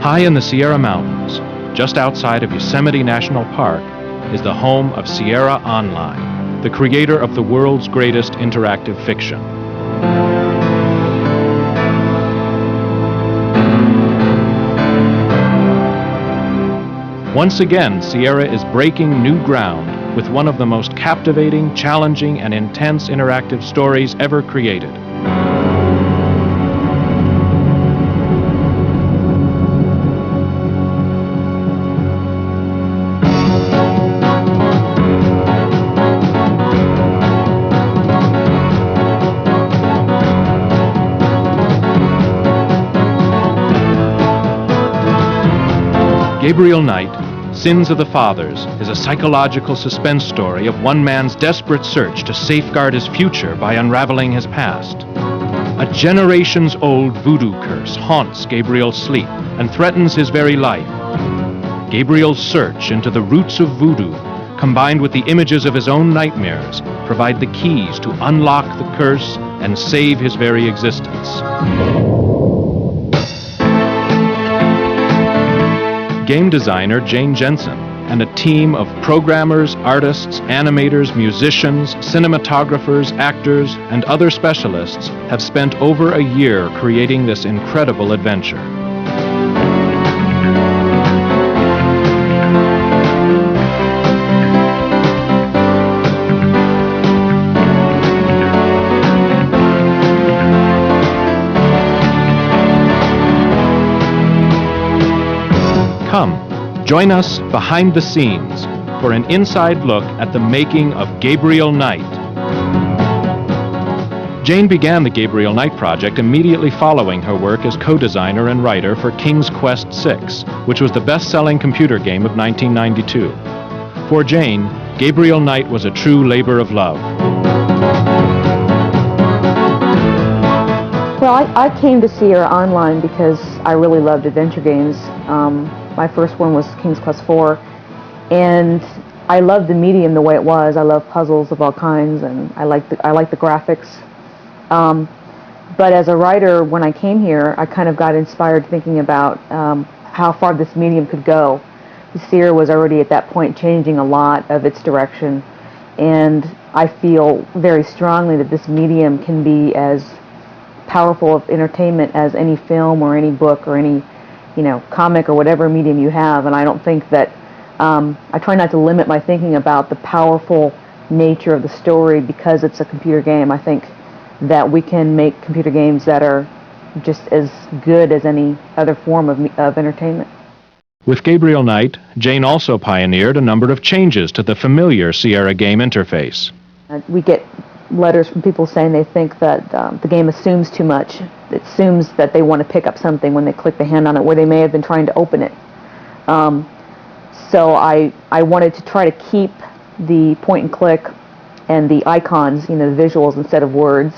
High in the Sierra Mountains, just outside of Yosemite National Park, is the home of Sierra Online, the creator of the world's greatest interactive fiction. Once again, Sierra is breaking new ground with one of the most captivating, challenging, and intense interactive stories ever created. Gabriel Knight, Sins of the Fathers, is a psychological suspense story of one man's desperate search to safeguard his future by unraveling his past. A generations-old voodoo curse haunts Gabriel's sleep and threatens his very life. Gabriel's search into the roots of voodoo, combined with the images of his own nightmares, provide the keys to unlock the curse and save his very existence. Game designer Jane Jensen and a team of programmers, artists, animators, musicians, cinematographers, actors, and other specialists have spent over a year creating this incredible adventure. Come, join us behind the scenes for an inside look at the making of Gabriel Knight. Jane began the Gabriel Knight project immediately following her work as co-designer and writer for King's Quest VI, which was the best-selling computer game of 1992. For Jane, Gabriel Knight was a true labor of love. Well, I came to Sierra Online because I really loved adventure games. My first one was King's Quest IV, and I loved the medium the way it was. I love puzzles of all kinds, and I like the graphics. But as a writer, when I came here, I kind of got inspired thinking about how far this medium could go. Sierra was already at that point changing a lot of its direction, and I feel very strongly that this medium can be as powerful of entertainment as any film or any book or any comic or whatever medium you have. And I don't think that, I try not to limit my thinking about the powerful nature of the story because it's a computer game. I think that we can make computer games that are just as good as any other form of entertainment. With Gabriel Knight, Jane also pioneered a number of changes to the familiar Sierra game interface. We get letters from people saying they think that the game assumes too much. It assumes that they want to pick up something when they click the hand on it where they may have been trying to open it. So I wanted to try to keep the point and click and the icons, the visuals instead of words,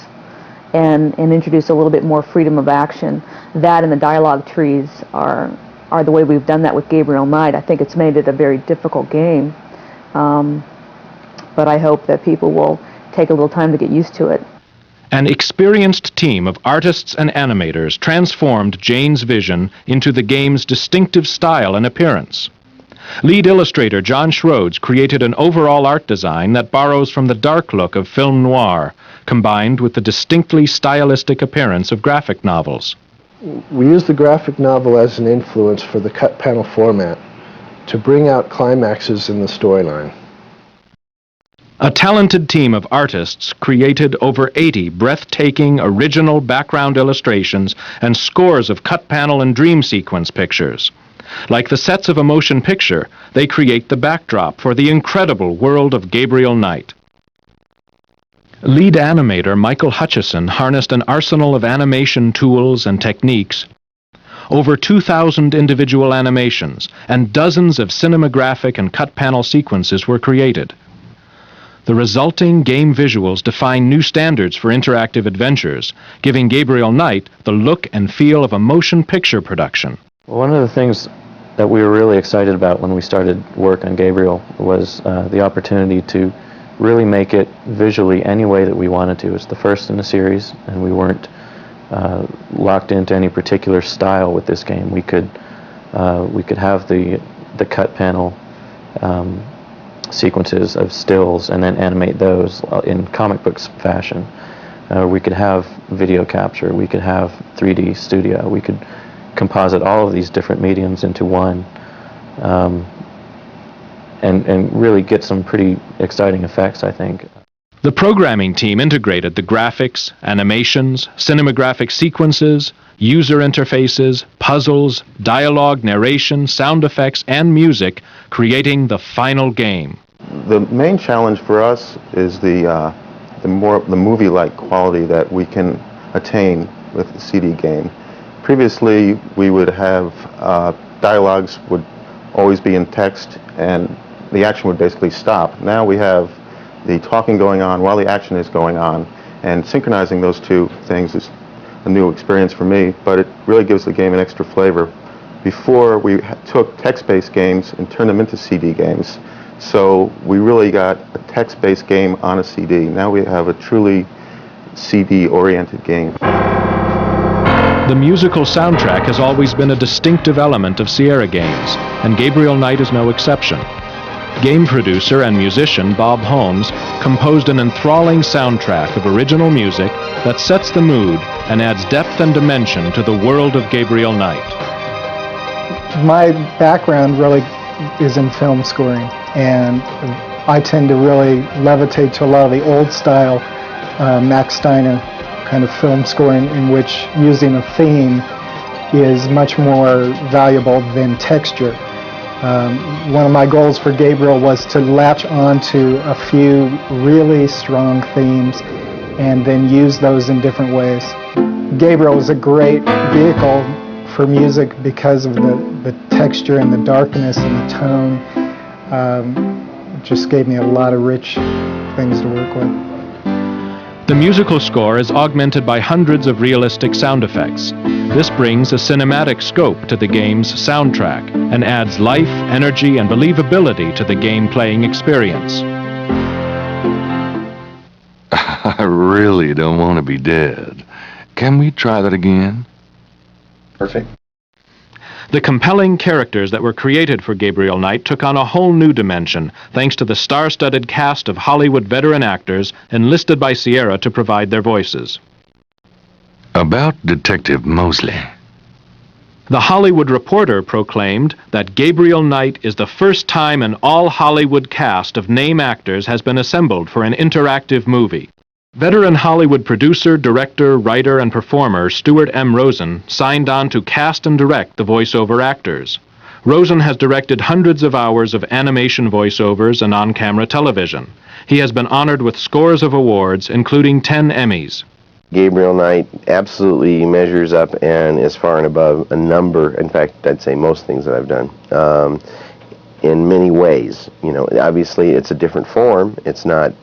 and introduce a little bit more freedom of action. That and the dialogue trees are the way we've done that with Gabriel Knight. I think it's made it a very difficult game, but I hope that people will take a little time to get used to it. An experienced team of artists and animators transformed Jane's vision into the game's distinctive style and appearance. Lead illustrator John Schroeds created an overall art design that borrows from the dark look of film noir, combined with the distinctly stylistic appearance of graphic novels. We used the graphic novel as an influence for the cut panel format to bring out climaxes in the storyline. A talented team of artists created over 80 breathtaking original background illustrations and scores of cut panel and dream sequence pictures. Like the sets of a motion picture, they create the backdrop for the incredible world of Gabriel Knight. Lead animator Michael Hutchison harnessed an arsenal of animation tools and techniques, over 2,000 individual animations, and dozens of cinematographic and cut panel sequences were created. The resulting game visuals define new standards for interactive adventures, giving Gabriel Knight the look and feel of a motion picture production. One of the things that we were really excited about when we started work on Gabriel was the opportunity to really make it visually any way that we wanted to. It's the first in a series, and we weren't locked into any particular style with this game. We could We could have the cut panel sequences of stills and then animate those in comic books fashion. We could have video capture, we could have 3D studio, we could composite all of these different mediums into one, and really get some pretty exciting effects, I think. The programming team integrated the graphics, animations, cinematographic sequences, user interfaces, puzzles, dialogue, narration, sound effects, and music, creating the final game. The main challenge for us is the movie-like quality that we can attain with the CD game. Previously, we would have dialogues would always be in text, and the action would basically stop. Now we have the talking going on while the action is going on, and synchronizing those two things is a new experience for me, but it really gives the game an extra flavor. Before, we took text-based games and turned them into CD games, so we really got a text-based game on a CD. Now we have a truly CD-oriented game. The musical soundtrack has always been a distinctive element of Sierra games, and Gabriel Knight is no exception. Game producer and musician Bob Holmes composed an enthralling soundtrack of original music that sets the mood and adds depth and dimension to the world of Gabriel Knight. My background really is in film scoring, and I tend to really levitate to a lot of the old style Max Steiner kind of film scoring, in which using a theme is much more valuable than texture. One of my goals for Gabriel was to latch on to a few really strong themes and then use those in different ways. Gabriel is a great vehicle for music because of the texture and the darkness and the tone. It just gave me a lot of rich things to work with. The musical score is augmented by hundreds of realistic sound effects. This brings a cinematic scope to the game's soundtrack and adds life, energy, and believability to the game-playing experience. I really don't want to be dead. Can we try that again? Perfect. The compelling characters that were created for Gabriel Knight took on a whole new dimension, thanks to the star-studded cast of Hollywood veteran actors enlisted by Sierra to provide their voices. About Detective Mosley. The Hollywood Reporter proclaimed that Gabriel Knight is the first time an all-Hollywood cast of name actors has been assembled for an interactive movie. Veteran Hollywood producer, director, writer, and performer Stuart M. Rosen signed on to cast and direct the voiceover actors. Rosen has directed hundreds of hours of animation voiceovers and on-camera television. He has been honored with scores of awards, including 10 Emmys. Gabriel Knight absolutely measures up and is far and above a number, in fact, I'd say most things that I've done, in many ways. You know, obviously it's a different form. It's not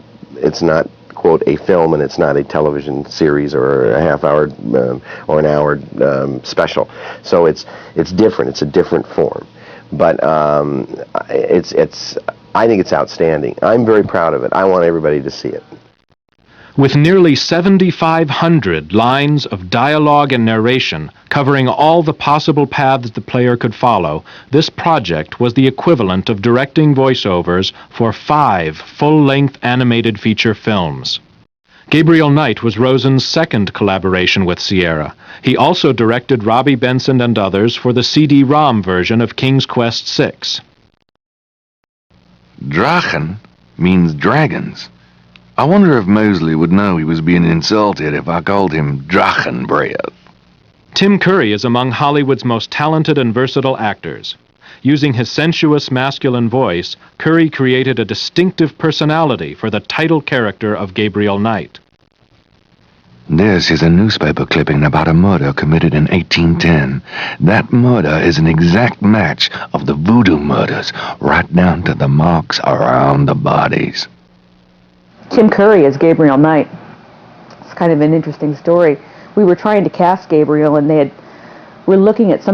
quote, a film, and it's not a television series or a half-hour or an hour special. So it's different. It's a different form. But I think it's outstanding. I'm very proud of it. I want everybody to see it. With nearly 7,500 lines of dialogue and narration covering all the possible paths the player could follow, this project was the equivalent of directing voiceovers for 5 full-length animated feature films. Gabriel Knight was Rosen's second collaboration with Sierra. He also directed Robbie Benson and others for the CD-ROM version of King's Quest VI. Drachen means dragons. I wonder if Mosley would know he was being insulted if I called him Drachenbreath. Tim Curry is among Hollywood's most talented and versatile actors. Using his sensuous masculine voice, Curry created a distinctive personality for the title character of Gabriel Knight. This is a newspaper clipping about a murder committed in 1810. That murder is an exact match of the voodoo murders, right down to the marks around the bodies. Tim Curry as Gabriel Knight. It's kind of an interesting story. We were trying to cast Gabriel, and we're looking at some